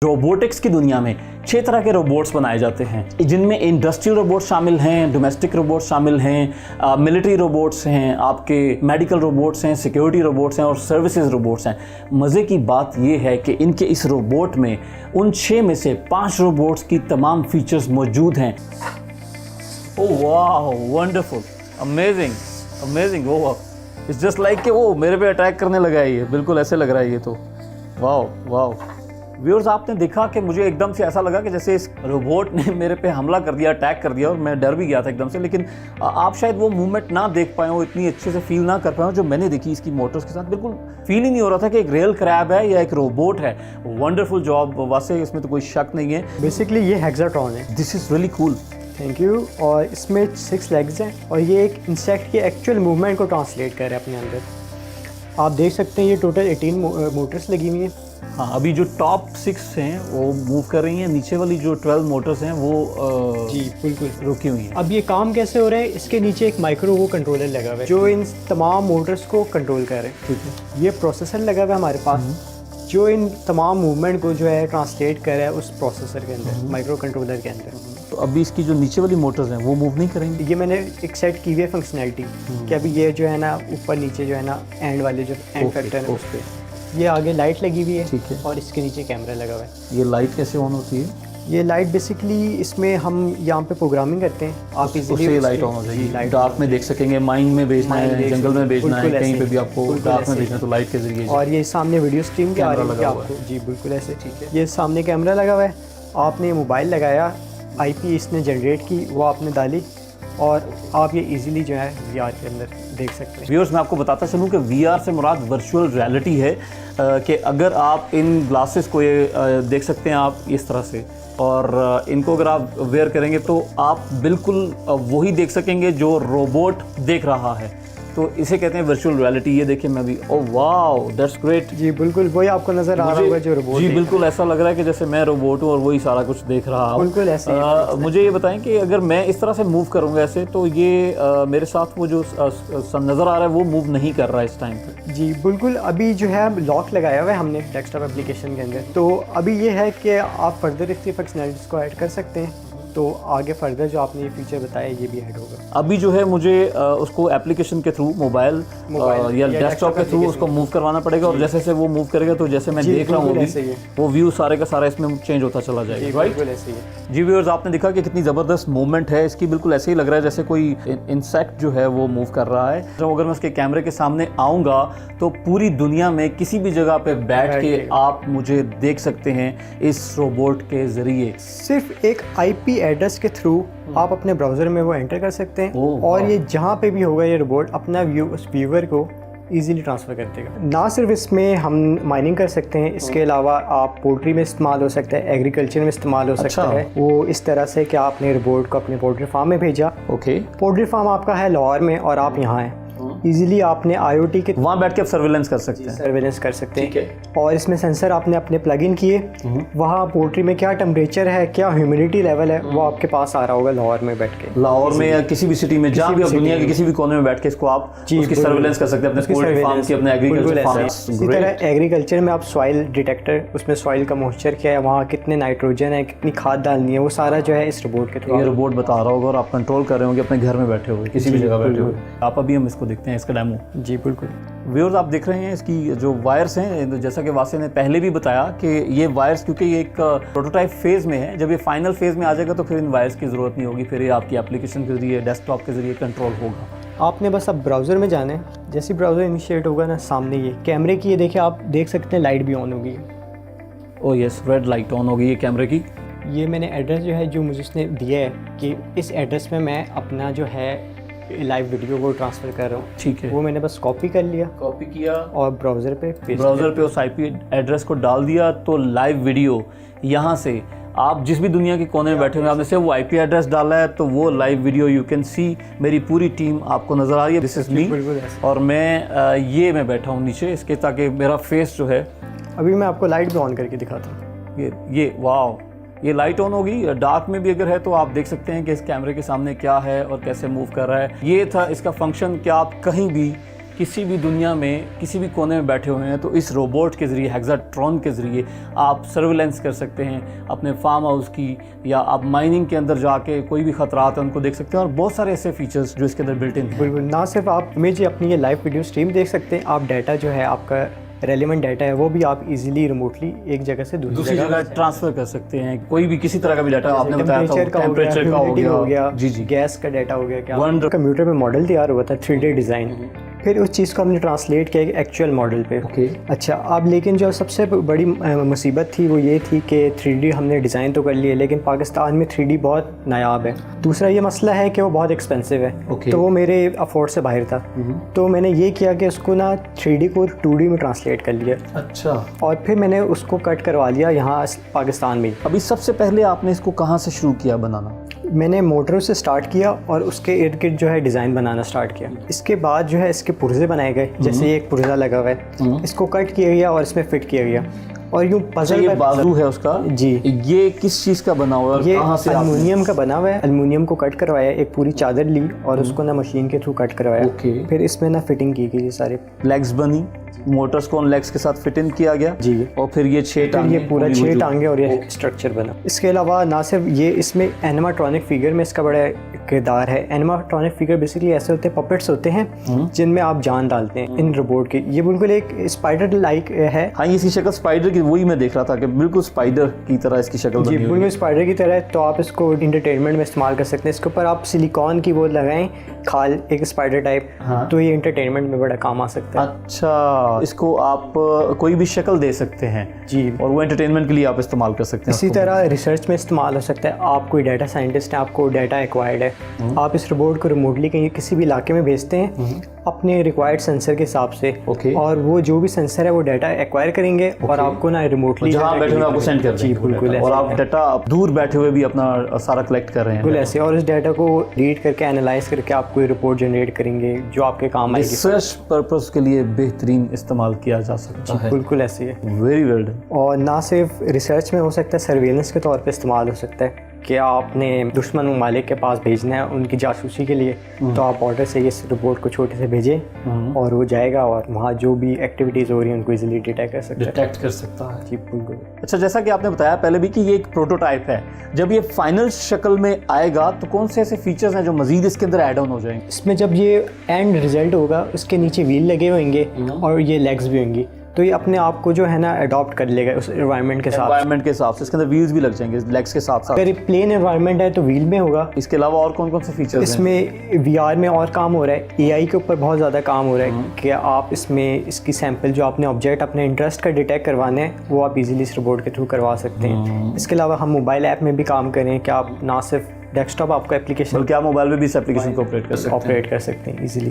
Robotics की दुनिया में 6 तरह के रोबोट्स बनाए जाते हैं, जिनमें इंडस्ट्रियल रोबोट शामिल हैं, डोमेस्टिक रोबोट शामिल हैं, मिलिट्री रोबोट्स हैं, आपके मेडिकल रोबोट्स हैं, सिक्योरिटी रोबोट्स हैं और सर्विसेज रोबोट्स हैं। मज़े की बात यह है कि इनके इस रोबोट में उन 6 में से 5 रोबोट्स की तमाम फीचर्स मौजूद हैं। ओह वाह, wonderful, amazing amazing. Oh it's just like कि वो मेरे पे अटैक करने लगा है, ये बिल्कुल ऐसे लग रहा है ये तो। वाह वाह व्यूअर्स, आपने देखा कि मुझे एकदम से ऐसा लगा कि जैसे इस रोबोट ने मेरे पे हमला कर दिया, अटैक कर दिया, और मैं डर भी गया था एकदम से। लेकिन आप शायद वो मूवमेंट ना देख पाए हो, इतनी अच्छे से फील ना कर पाए हो जो मैंने देखी इसकी मोटर्स के साथ। बिल्कुल फील ही नहीं हो रहा था कि एक रियल क्रैब है या एक रोबोट है। वंडरफुल जॉब वासे, इसमें तो कोई शक नहीं है। बेसिकली ये हेक्साट्रॉन है। This is really cool, thank you. और इसमें 6 लेग्स हैं और ये एक इंसेक्ट की एक्चुअल मूवमेंट को ट्रांसलेट कर रहा है अपने अंदर। आप देख सकते हैं ये टोटल 18 मोटर्स लगी हुई हैं। हाँ, अभी जो टॉप 6 हैं वो मूव कर रही हैं, नीचे वाली जो 12 मोटर्स हैं वो जी बिल्कुल रुकी हुई हैं। अब ये काम कैसे हो रहा है, इसके नीचे एक माइक्रो वो कंट्रोलर लगा हुआ है जो इन तमाम मोटर्स को कंट्रोल कर रहे हैं। ठीक है, ये प्रोसेसर लगा हुआ है हमारे पास जो इन तमाम मूवमेंट को जो है ट्रांसलेट कर रहा है उस प्रोसेसर के अंदर, माइक्रो कंट्रोलर के अंदर। तो अभी इसकी जो नीचे वाली मोटर्स हैं वो मूव नहीं करेंगी। ये मैंने एक सेट की हुई है फंक्शनैलिटी कि अभी ये जो है ना ऊपर नीचे जो है ना एंड वाले जो एंड फैक्टर है उस पर ये आगे लाइट लगी हुई है। ठीक है, और इसके नीचे कैमरा लगा हुआ है। ये लाइट कैसे ऑन होती है? ये लाइट बेसिकली इसमें हम यहाँ पे प्रोग्रामिंग करते हैं, आप इजीली लाइट ऑन हो जाएगी, डार्क में देख सकेंगे, माइन में भेजना है, जंगल में भेजना है, कहीं पे भी आपको डार्क में भेजना है तो लाइट के जरिए। और ये सामने वीडियो स्ट्रीम के आ रही है आपको। जी बिल्कुल ऐसे। ठीक है, ये सामने कैमरा लगा हुआ है, आपने मोबाइल लगाया, IP इसने जनरेट की, वो आपने डाली और आप ये इजीली जो है VR के अंदर देख सकते हैं। व्यूअर्स, मैं आपको बताता चलूँ कि VR से मुराद वर्चुअल रियलिटी है, कि अगर आप इन ग्लासेस को ये देख सकते हैं आप इस तरह से, और इनको अगर आप वेयर करेंगे तो आप बिल्कुल वही देख सकेंगे जो रोबोट देख रहा है। तो इसे कहते हैं वर्चुअल रियलिटी। ये देखिए मैं भी, ओह वाओ दैट्स ग्रेट। जी बिल्कुल वही आपको नज़र आ रहा होगा जो रोबोट। जी बिल्कुल ऐसा लग रहा है कि जैसे मैं रोबोट हूँ और वही सारा कुछ देख रहा हूँ। बिल्कुल ऐसे मुझे ये बताएं कि अगर मैं इस तरह से मूव करूँगा ऐसे, तो ये मेरे साथ वो जो नज़र आ रहा है वो मूव नहीं कर रहा है इस टाइम पे। जी बिल्कुल, अभी जो है लॉक लगाया हुआ है हमने डेस्कटॉप एप्लीकेशन के अंदर। तो अभी ये है कि आप फर्दर इसकी फंक्शनैलिटीज़ को ऐड कर सकते हैं, तो आगे फर्दर जो आपने ये फीचर बताया ये भी ऐड होगा। अभी जो है मुझे उसको एप्लीकेशन के थ्रू मोबाइल या डेस्कटॉप के थ्रू उसको मूव करवाना पड़ेगा, और जैसे जैसे वो मूव करेगा तो जैसे मैं देख रहा हूँ वो व्यू सारे का सारा इसमें चेंज होता चला जाएगा। राइट, ऐसे ही है। जी व्यूअर्स, आपने देखा कि कितनी ज़बरदस्त मूवमेंट है इसकी। बिल्कुल ऐसे ही लग रहा है जैसे कोई इंसेक्ट जो है वो मूव कर रहा है। तो अगर मैं उसके कैमरे के सामने आऊँगा तो पूरी दुनिया में किसी भी जगह पे बैठ के आप मुझे देख सकते हैं इस रोबोट के ज़रिए। सिर्फ एक IP एड्रेस के थ्रू आप अपने ब्राउज़र में वो एंटर कर सकते हैं और ये जहाँ पे भी होगा ये रोबोट अपना व्यू उस व्यूअर को इजीली ट्रांसफ़र कर देगा। ना सिर्फ इसमें हम माइनिंग कर सकते हैं, इसके अलावा आप पोल्ट्री में इस्तेमाल हो सकता है, एग्रीकल्चर में इस्तेमाल हो सकता है। वो इस तरह से कि आपने रोबोट को अपने पोल्ट्री फार्म में भेजा। ओके, पोल्ट्री फार्म आपका है लाहौर में और आप यहाँ हैं, इजीली आपने IoT के वहाँ बैठ के आप सर्विलेंस कर सकते हैं। सर्विलेंस कर सकते हैं। और इसमें सेंसर आपने अपने प्लग इन किए, वहाँ पोल्ट्री में क्या टेम्परेचर है, क्या ह्यूमिडिटी लेवल है, वो आपके पास आ रहा होगा लाहौर में बैठ के। लाहौर में या किसी भी सिटी में, जहाँ भी आप दुनिया के किसी भी कोने में बैठ के इसको आप उसकी सर्विलेंस कर सकते हैं, अपने पोल्ट्री फार्म की, अपने एग्रीकल्चर फार्म। इसी तरह एग्रीकल्चर में आप सॉइल डिटेक्टर, उसमें सॉइल का मॉइस्चर क्या है, वहाँ कितने नाइट्रोजन है, कितनी खाद डालनी है, वो सारा जो है इस रोबोट के थ्रू ये रोबोट बता रहा होगा और आप कंट्रोल कर रहे होंगे अपने घर में बैठे हुए, किसी भी जगह बैठे हुए आप। अभी हम इसको देखते हैं, इसका डेमो। जी बिल्कुल। व्यूअर्स, आप देख रहे हैं इसकी जो वायर्स हैं, जैसा कि वासे ने पहले भी बताया कि ये वायर्स, क्योंकि ये एक प्रोटोटाइप फेज़ में है, जब ये फाइनल फेज़ में आ जाएगा तो फिर इन वायर्स की ज़रूरत नहीं होगी, फिर ये आपकी एप्लीकेशन के जरिए, डेस्कटॉप के जरिए कंट्रोल होगा। आपने बस अब ब्राउज़र में जाना है, जैसे ब्राउज़र इनिशिएट होगा ना, सामने ये कैमरे की, ये देखिए आप देख सकते हैं लाइट भी ऑन होगी। Oh yes, red light on होगी ये कैमरे की। ये मैंने एड्रेस जो है जो मुझे उसने दिया है कि इस एड्रेस में मैं अपना जो है लाइव वीडियो को ट्रांसफ़र कर रहा हूँ। ठीक है, वो मैंने बस कॉपी कर लिया, कॉपी किया और ब्राउज़र पे उस IP एड्रेस को डाल दिया, तो लाइव वीडियो यहाँ से आप जिस भी दुनिया के कोने में बैठे हुए, आपने से वो IP एड्रेस डाला है तो वो live video you can see, मेरी पूरी टीम आपको नज़र आ रही है। दिस इज़ मी, और मैं बैठा हूँ नीचे इसके, ताकि मेरा फेस जो है, अभी मैं आपको लाइट भी ऑन करके दिखाता हूँ। ये वाओ, ये लाइट ऑन होगी। डार्क में भी अगर है तो आप देख सकते हैं कि इस कैमरे के सामने क्या है और कैसे मूव कर रहा है। ये था इसका फंक्शन कि आप कहीं भी किसी भी दुनिया में किसी भी कोने में बैठे हुए हैं तो इस रोबोट के ज़रिए, हेक्साट्रॉन के ज़रिए आप सर्विलेंस कर सकते हैं अपने फार्म हाउस की, या आप माइनिंग के अंदर जाके कोई भी खतरात हैं उनको देख सकते हैं, और बहुत सारे ऐसे फीचर्स जो इसके अंदर बिल्ट इन हैं। बिल्कुल, ना सिर्फ आप इमेज अपनी ये लाइव वीडियो स्ट्रीम देख सकते हैं, आप डाटा जो है आपका रेलिवेंट डाटा है वो भी आप इजीली रिमोटली एक जगह से दूसरी जगह ट्रांसफर कर सकते हैं। कोई भी किसी तरह का भी डाटा आपने बताया था, टेम्परेचर का हो गया, जी जी, गैस का डाटा हो गया, क्या कंप्यूटर में मॉडल तैयार हुआ था 3D डिज़ाइन, फिर उस चीज़ को हमने ट्रांसलेट किया एक्चुअल मॉडल पे। अच्छा, अब लेकिन जो सबसे बड़ी मुसीबत थी वो ये थी कि 3D हमने डिज़ाइन तो कर लिया लेकिन पाकिस्तान में 3D बहुत नायाब है। दूसरा ये मसला है कि वो बहुत एक्सपेंसिव है, तो वो मेरे अफोर्ड से बाहर था। तो मैंने ये किया कि उसको ना 3D को 2D में ट्रांसलेट कर लिया। अच्छा, और फिर मैंने उसको कट करवा लिया यहाँ पाकिस्तान में। अभी सबसे पहले आपने इसको कहाँ से शुरू किया बनाना? मैंने मोटरों से स्टार्ट किया और उसके इर्द गिर्द जो है डिज़ाइन बनाना स्टार्ट किया। इसके बाद जो है इसके पुर्जे बनाए गए, जैसे ये एक पुर्जा लगा हुआ है, इसको कट किया गया और इसमें फिट किया गया। और यूँ पजल, ये बाजू है उसका जी, ये किस चीज़ का बना हुआ है? ये कहाँ से? एल्युमिनियम का बना हुआ है। एल्युमिनियम को कट करवाया, एक पूरी चादर ली और उसको ना मशीन के थ्रू कट करवाया। फिर इसमें ना फिटिंग की गई, सारे लेग्स बनी, मोटर्स को उन लेग्स के साथ फिट इन किया गया जी, और फिर ये 6 टांगे, ये पूरा 6 टांगे और ये स्ट्रक्चर बना। इसके अलावा ना सिर्फ ये, इसमें एनिमाट्रॉनिक फिगर में इसका बड़ा किरदार है। एनिमाट्रॉनिक फिगर बेसिकली ऐसे होते हैं, पपेट्स होते हैं जिनमें आप जान डालते हैं इन रोबोट की। ये बिल्कुल एक स्पाइडर लाइक है। हाँ, इसकी शक्ल स्पाइडर की, वही मैं देख रहा था कि बिल्कुल स्पाइडर की तरह इसकी शक्ल जी, बिल्कुल स्पाइडर की तरह है। तो आप इसको इंटरटेनमेंट में इस्तेमाल कर सकते हैं। इसके ऊपर आप सिलिकॉन की वो लगाएं खाल, एक स्पाइडर टाइप, तो ये इंटरटेनमेंट में बड़ा काम आ सकता है। अच्छा, इसको आप कोई भी शक्ल दे सकते हैं जी, और वो एंटरटेनमेंट के लिए आप इस्तेमाल कर सकते हैं। इसी तरह रिसर्च में इस्तेमाल हो सकता है। आप कोई डाटा साइंटिस्ट हैं, आपको डाटा एक्वायर्ड है, आप इस रोबोट को रिमोटली कहीं किसी भी इलाके में भेजते हैं अपने रिक्वायर्ड सेंसर के हिसाब से, और वो जो भी सेंसर है वो डाटा एक्वायर करेंगे और आपको ना रिमोटली जहाँ बैठे हुए आपको सेंड कर देंगे। बिल्कुल, और आप डाटा दूर बैठे हुए भी अपना सारा कलेक्ट कर रहे हैं। बिल्कुल ऐसे, और इस डाटा को रीड करके एनालाइज करके आप कोई रिपोर्ट जनरेट करेंगे जो आपके काम आएगी। रिसर्च पर्पस के लिए बेहतरीन इस्तेमाल किया जा सकता है। बिल्कुल ऐसे है, वेरी वेल डन। और ना सिर्फ रिसर्च में हो सकता है, सर्वेलेंस के तौर पे इस्तेमाल हो सकता है कि आपने दुश्मन ममालिक के पास भेजना है उनकी जासूसी के लिए, तो आप ऑर्डर से इस रोबोट को छोटे से भेजें और वो जाएगा और वहाँ जो भी एक्टिविटीज़ हो रही हैं उनको इजीली डिटेक्ट कर सकता है। जी बिल्कुल। अच्छा, जैसा कि आपने बताया पहले भी कि ये एक प्रोटोटाइप है, जब ये फाइनल शक्ल में आएगा तो कौन से ऐसे फीचर्स हैं जो मजीद इसके अंदर ऐड ऑन हो जाएंगे? इसमें जब ये एंड रिजल्ट होगा उसके नीचे व्हील लगे होंगे और ये लेग्स भी होंगी, तो ये अपने आप को जो है ना अडॉप्ट कर लेगा उस एनवायरनमेंट के हिसाब से। इसके अंदर व्हील्स भी लग जाएंगे लेग्स के साथ साथ। अगर प्लेन एनवायरनमेंट है तो व्हील में होगा। इसके अलावा और कौन कौन से फीचर्स इसमें VR में और काम हो रहा है, AI के ऊपर बहुत ज़्यादा काम हो रहा है कि आप इसमें इसकी सैंपल जो आपने ऑब्जेक्ट अपने इंटरेस्ट का डिटेक्ट करवाने हैं वो आप इजीली इस रोबोट के थ्रू करवा सकते हैं। इसके अलावा हम मोबाइल ऐप में भी काम करें कि आप ना सिर्फ डेस्कटॉप आपका एप्लीकेशन, बल्कि आप मोबाइल में भी इस एप्लीकेशन को ऑपरेट कर सकते हैं इजीली।